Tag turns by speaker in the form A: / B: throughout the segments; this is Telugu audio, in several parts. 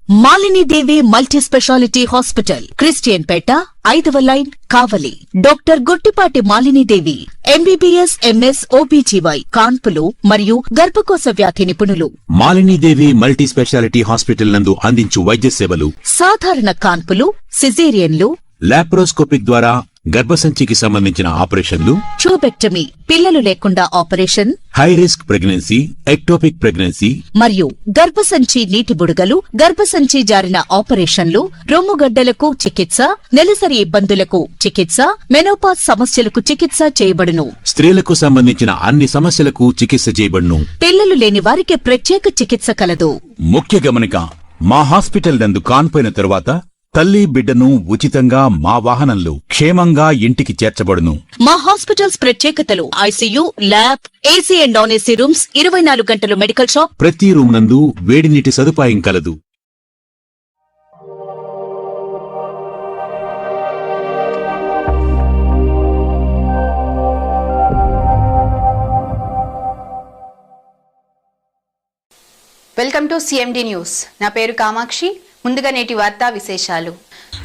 A: Malini Devi multi speciality hospital, Christian Peta, 5వ line, Kavali. Doctor Guttipati Malinidevi, MBBS, MS, OBGY, కాన్పులు మరియు గర్భకోశ వ్యాధి నిపుణులు.
B: మాలినీదేవి మల్టీ స్పెషాలిటీ హాస్పిటల్ నందు అందించు వైద్య సేవలు:
A: సాధారణ కాన్పులు, సిజేరియన్లు,
B: లాప్రోస్కోపిక్ ద్వారా గర్భసంచికి సంబంధించిన ఆపరేషన్లు,
A: ట్యూబెక్టమీ, పిల్లలు లేకుండా operation,
B: high risk pregnancy, ectopic pregnancy
A: మరియు గర్భసంచి నీటి బుడగలు, గర్భసంచి జారిన ఆపరేషన్లు, రొమ్ముగడ్డలకు చికిత్స, నెలసరి ఇబ్బందులకు చికిత్స, మెనోపాజ్ సమస్యలకు చికిత్స చేయబడును.
B: స్త్రీలకు సంబంధించిన అన్ని సమస్యలకు చికిత్స చేయబడును.
A: పిల్లలు లేని వారికి ప్రత్యేక చికిత్స కలదు.
B: ముఖ్య గమనిక: మా హాస్పిటల్ నందు కాన్పోయిన తరువాత తల్లి బిడ్డను ఉచితంగా మా వాహనంలో క్షేమంగా ఇంటికి చేర్చబడును.
A: మా హాస్పిటల్స్ ప్రత్యేకతలు: ICU, lab, AC and non AC rooms, 24 గంటలు మెడికల్ షాప్,
B: ప్రతి రూమ్ నందు వేడి నీటి సదుపాయం కలదు.
C: Welcome to CMD news. నా పేరు కామాక్షి. ముందుగా నేటి వార్తా విశేషాలు.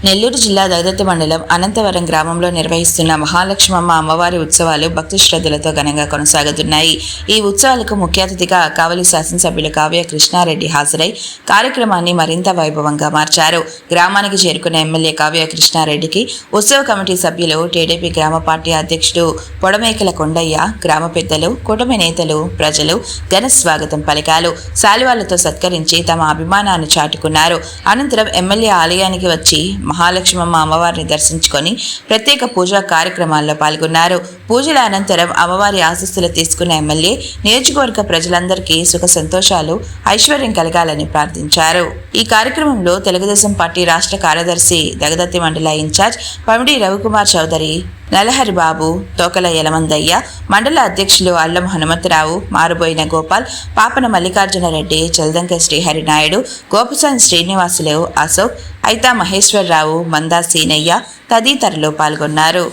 D: నెల్లూరు జిల్లా దగదత్తి మండలం అనంతవరం గ్రామంలో నిర్వహిస్తున్న మహాలక్ష్మమ్మ అమ్మవారి ఉత్సవాలు భక్తి శ్రద్ధలతో ఘనంగా కొనసాగుతున్నాయి. ఈ ఉత్సవాలకు ముఖ్య అతిథిగా కావలి శాసనసభ్యులు కావ్య కృష్ణారెడ్డి హాజరై కార్యక్రమాన్ని మరింత వైభవంగా మార్చారు. గ్రామానికి చేరుకున్న ఎమ్మెల్యే కావ్య కృష్ణారెడ్డికి ఉత్సవ కమిటీ సభ్యులు, టీడీపీ గ్రామ పార్టీ అధ్యక్షుడు పొడమేకల కొండయ్య, గ్రామ పెద్దలు, కుటుంబ నేతలు, ప్రజలు ఘన స్వాగతం పలికారు. శాలువాలతో సత్కరించి తమ అభిమానాన్ని చాటుకున్నారు. అనంతరం ఎమ్మెల్యే ఆలయానికి వచ్చి మహాలక్ష్మమ్మ అమ్మవారిని దర్శించుకొని ప్రత్యేక పూజా కార్యక్రమాల్లో పాల్గొన్నారు. పూజల అనంతరం అమ్మవారి ఆశీస్సులు తీసుకున్న ఎమ్మెల్యే నియోజకవర్గ ప్రజలందరికీ సుఖ సంతోషాలు, ఐశ్వర్యం కలగాలని ప్రార్థించారు. ఈ కార్యక్రమంలో తెలుగుదేశం పార్టీ రాష్ట్ర కార్యదర్శి, దగదత్తి మండల ఇన్ఛార్జ్ పమిడి రవికుమార్ చౌదరి, నలహరి బాబు, తోకల యలమందయ్య, మండల అధ్యక్షులు అల్లం హనుమంతరావు, మారుబోయిన గోపాల్, పాపన మల్లికార్జునరెడ్డి, చల్దంక శ్రీహరినాయుడు, గోపసాని శ్రీనివాసులు, అశోక్, ఐతా మహేశ్వరరావు, మందా సీనయ్య తదితరులు పాల్గొన్నారు.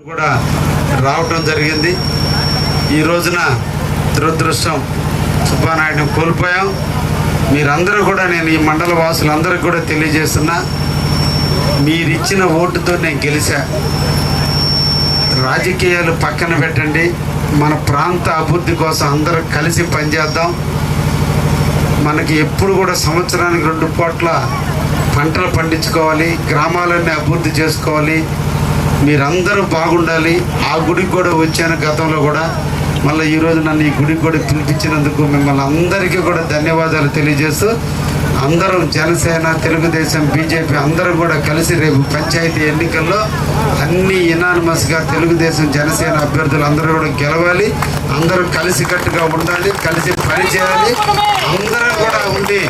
E: కూడా రావటం జరిగింది. ఈ రోజున దురదృష్టం సుబ్బానాయుడిని కోల్పోయాం. మీరందరూ కూడా, నేను ఈ మండల వాసులందరికీ కూడా తెలియజేస్తున్నా, మీరిచ్చిన ఓటుతో నేను గెలిచా. రాజకీయాలు పక్కన పెట్టండి, మన ప్రాంత అభివృద్ధి కోసం అందరూ కలిసి పనిచేద్దాం. మనకి ఎప్పుడు కూడా సంవత్సరానికి 2 పూట్ల పంటలు పండించుకోవాలి, గ్రామాలన్నీ అభివృద్ధి చేసుకోవాలి, మీరందరూ బాగుండాలి. ఆ గుడికి కూడా వచ్చాను గతంలో కూడా. మళ్ళీ ఈరోజు నన్ను ఈ గుడికి కూడా పిలిపించినందుకు మిమ్మల్ని అందరికీ కూడా ధన్యవాదాలు తెలియజేస్తూ, అందరం జనసేన, తెలుగుదేశం, బీజేపీ అందరూ కూడా కలిసి రేపు పంచాయతీ ఎన్నికల్లో అన్ని యునానిమస్గా తెలుగుదేశం, జనసేన అభ్యర్థులు అందరూ కూడా గెలవాలి. అందరూ కలిసికట్టుగా ఉండాలి, కలిసి పనిచేయాలి. అందరూ కూడా ఉండి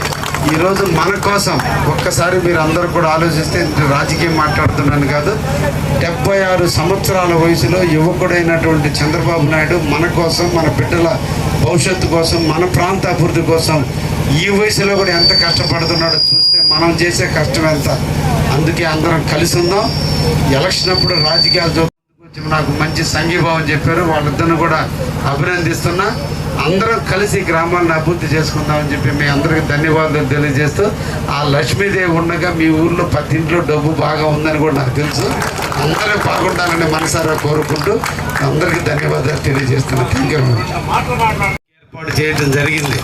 E: ఈరోజు మన కోసం ఒక్కసారి మీరు అందరూ కూడా ఆలోచిస్తే, రాజకీయం మాట్లాడుతున్నాను కాదు, 76 సంవత్సరాల వయసులో యువకుడైనటువంటి చంద్రబాబు నాయుడు మన కోసం, మన బిడ్డల భవిష్యత్తు కోసం, మన ప్రాంత అభివృద్ధి కోసం ఈ వయసులో కూడా ఎంత కష్టపడుతున్నాడో చూస్తే మనం చేసే కష్టం ఎంత. అందుకే అందరం కలిసి ఉందాం. ఎలక్షన్ అప్పుడు రాజకీయాలు వచ్చి నాకు మంచి సంఘీభావం చెప్పారు, వాళ్ళిద్దరిని కూడా అభినందిస్తున్నా. అందరం కలిసి గ్రామాలను అభివృద్ధి చేసుకుందామని చెప్పి మీ అందరికీ ధన్యవాదాలు తెలియజేస్తూ, ఆ లక్ష్మీదేవి ఉండగా మీ ఊర్లో 10 ఇంట్లో డబ్బు బాగా ఉందని కూడా నాకు తెలుసు. అందరూ బాగుండాలని మనసారా కోరుకుంటూ అందరికీ ధన్యవాదాలు తెలియజేస్తున్నాను. Thank you. ఏర్పాటు చేయడం జరిగింది.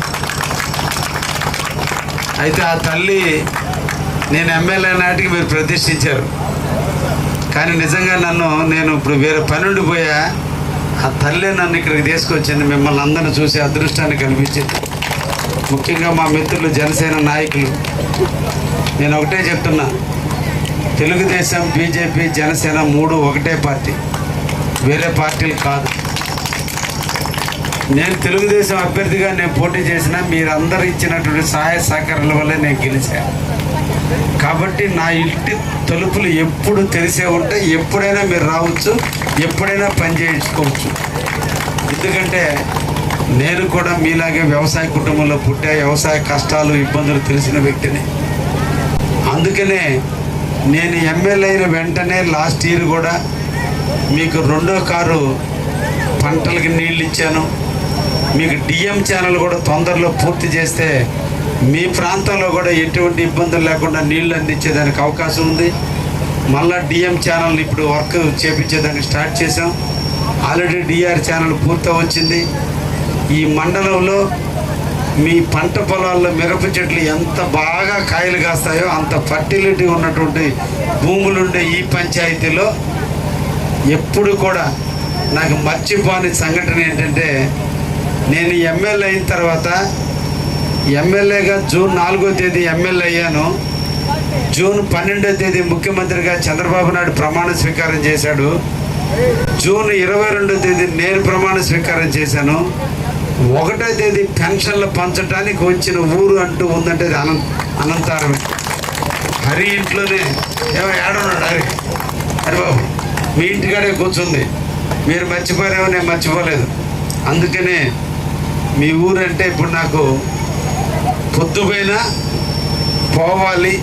E: అయితే ఆ తల్లి, నేను ఎమ్మెల్యే నాటికి మీరు ప్రతిష్ఠించారు, కానీ నిజంగా నేను ఇప్పుడు వేరే పని ఉండిపోయా. ఆ తల్లే నన్ను ఇక్కడికి తీసుకొచ్చింది, మిమ్మల్ని అందరిని చూసి అదృష్టాన్ని కల్పించింది. ముఖ్యంగా మా మిత్రులు జనసేన నాయకులు, నేను ఒకటే చెప్తున్నా, తెలుగుదేశం, బీజేపీ, జనసేన 3 ఒకటే పార్టీ, వేరే పార్టీలు కాదు. నేను తెలుగుదేశం అభ్యర్థిగా నేను పోటీ చేసిన మీరందరూ ఇచ్చినటువంటి సహాయ సహకారాల వల్లే నేను గెలిచాను. కాబట్టి నా ఇంటి తలుపులు ఎప్పుడు తెరిసే ఉంటాయి. ఎప్పుడైనా మీరు రావచ్చు, ఎప్పుడైనా పని చేయించుకోవచ్చు. ఎందుకంటే నేను కూడా మీలాగే వ్యవసాయ కుటుంబంలో పుట్టా, వ్యవసాయ కష్టాలు, ఇబ్బందులు తెలిసిన వ్యక్తిని. అందుకనే నేను ఎమ్మెల్యే అయిన వెంటనే లాస్ట్ ఇయర్ కూడా మీకు 2వ కారు పంటలకి నీళ్ళు ఇచ్చాను. మీకు డిఎం ఛానల్ కూడా తొందరలో పూర్తి చేస్తే మీ ప్రాంతంలో కూడా ఎటువంటి ఇబ్బందులు లేకుండా నీళ్లు అందించేదానికి అవకాశం ఉంది. మళ్ళా డిఎం ఛానల్ ఇప్పుడు వర్క్ చేపించేదానికి స్టార్ట్ చేసాం. ఆల్రెడీ డిఆర్ ఛానల్ పూర్తవచ్చింది. ఈ మండలంలో మీ పంట పొలాల్లో మిరప చెట్లు ఎంత బాగా కాయలు కాస్తాయో అంత ఫర్టిలిటీ ఉన్నటువంటి భూములుండే ఈ పంచాయతీలో ఎప్పుడు కూడా నాకు మర్చిపోని సంఘటన ఏంటంటే, నేను ఎమ్మెల్యే అయిన తర్వాత ఎమ్మెల్యేగా జూన్ 4వ తేదీ ఎమ్మెల్యే అయ్యాను. జూన్ 12వ తేదీ ముఖ్యమంత్రిగా చంద్రబాబు నాయుడు ప్రమాణ స్వీకారం చేశాడు. జూన్ 22వ తేదీ నేను ప్రమాణ స్వీకారం చేశాను. 1వ తేదీ పెన్షన్లు పంచడానికి వచ్చిన ఊరు అంటూ ఉందంటే అది అనంతారమే. హరి ఇంట్లోనే ఏడున్నాడు హరి బాబు, మీ ఇంటికాడే కూర్చుంది. మీరు మర్చిపోయారేమో, నేను మర్చిపోలేదు. అందుకనే మీ ఊరంటే ఇప్పుడు నాకు పొద్దుపోయినా పోవాలి.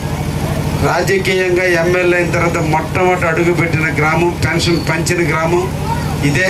E: రాజకీయంగా ఎమ్మెల్యే అయిన తర్వాత మొట్టమొదటి అడుగుపెట్టిన గ్రామం, పెన్షన్ పంచిన గ్రామం ఇదే.